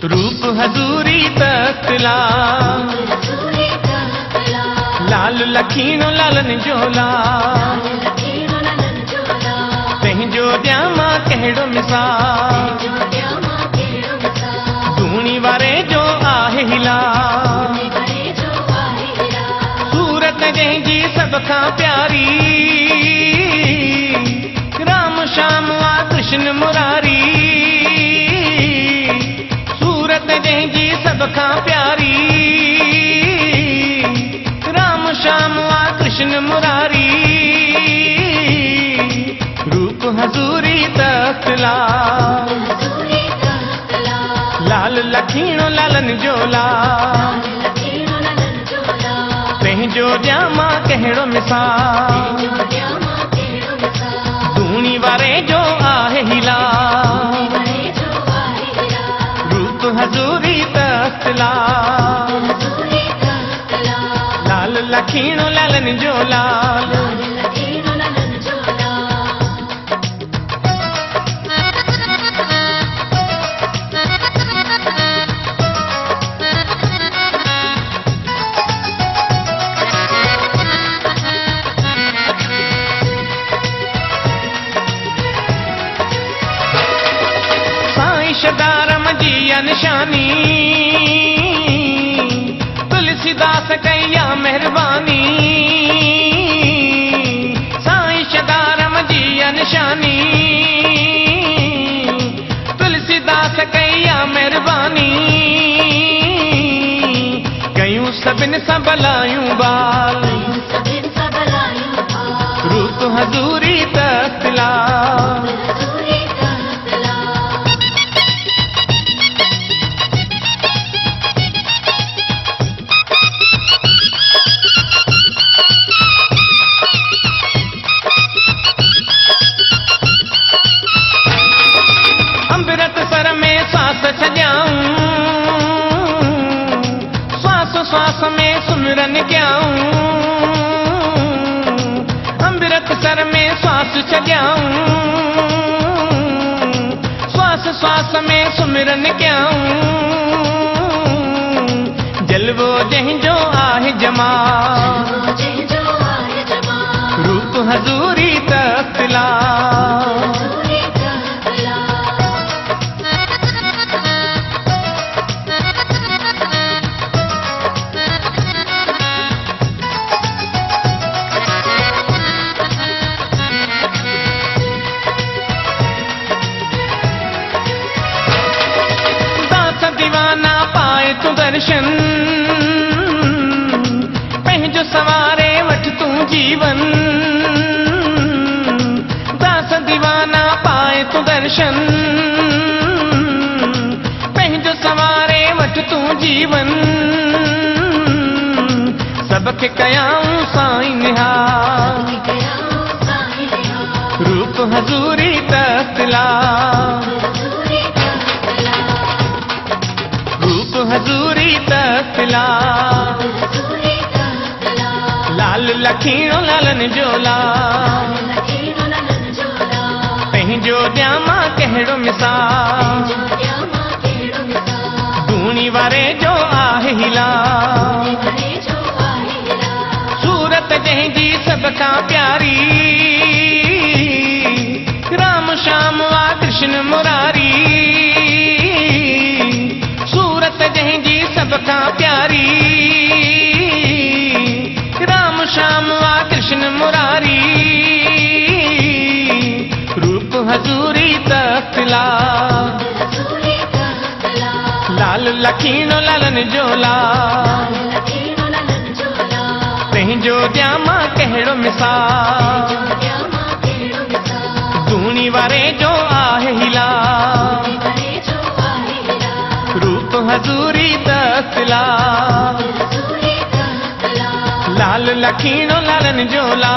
रूप हजूरी तस्तला लाल लखीणो लालन जोला तंहिंजो ॼामा कहिड़ो मिसाल धूणी वारे जो आहे हिला सूरत जंहिंजी सभ खां प्यारी राम श्याम आ कृष्ण मुरारी सूरत जंहिंजी सभ खां प्यारी राम श्याम आ कृष्ण मुरारी रूप हजूरी तस्तला लाल लखीणो लालन जोला तंहिंजो ॼामा कहिड़ो मिसाल धूणी वारे जो आहे हिला रूप हजूरी तस्तला लाल लखीणो लालन जोला शदारम जी निशानी तुलसीदास कैया मेहरबानी साईं शदारम जी निशानी तुलसीदास कैया मेहरबानी कयूं सभिन सां भलायूं बाल रूप हजूरी तस्तला श्वास में सुमिरन कयाऊं अमृत सर में श्वास छॾियाऊं श्वास श्वास में सुमिरन कयाऊं जलवो जंहिंजो आहे जमाल रूप हजूरी तस्तला दीवाना पाए तू दर्शन पंहिंजो सवारे वठ तू जीवन दास दीवाना पाए तू दर्शन पंहिंजो सवारे वठ तू जीवन सबके कयाऊं साईं निहाल रूप हजूरी तस्तला हजूरी तस्तला लाल लखीणो लालन जोला तंहिंजो ॼामा कहिड़ो मिसाल धूणी वारे जो आहे हिला सूरत जंहिंजी सभ खां प्यारी राम श्याम आ कृष्ण मुरारी जंहिंजी सभ खां प्यारी राम श्याम आ कृष्ण मुरारी रूप हजूरी तस्तला लाल लखीणो लालन जोला तंहिंजो ॼामा कहिड़ो मिसाल धूणी वारे जो आहे हिला रूप हजूरी तस्तला लाल लखीणो लालन जोला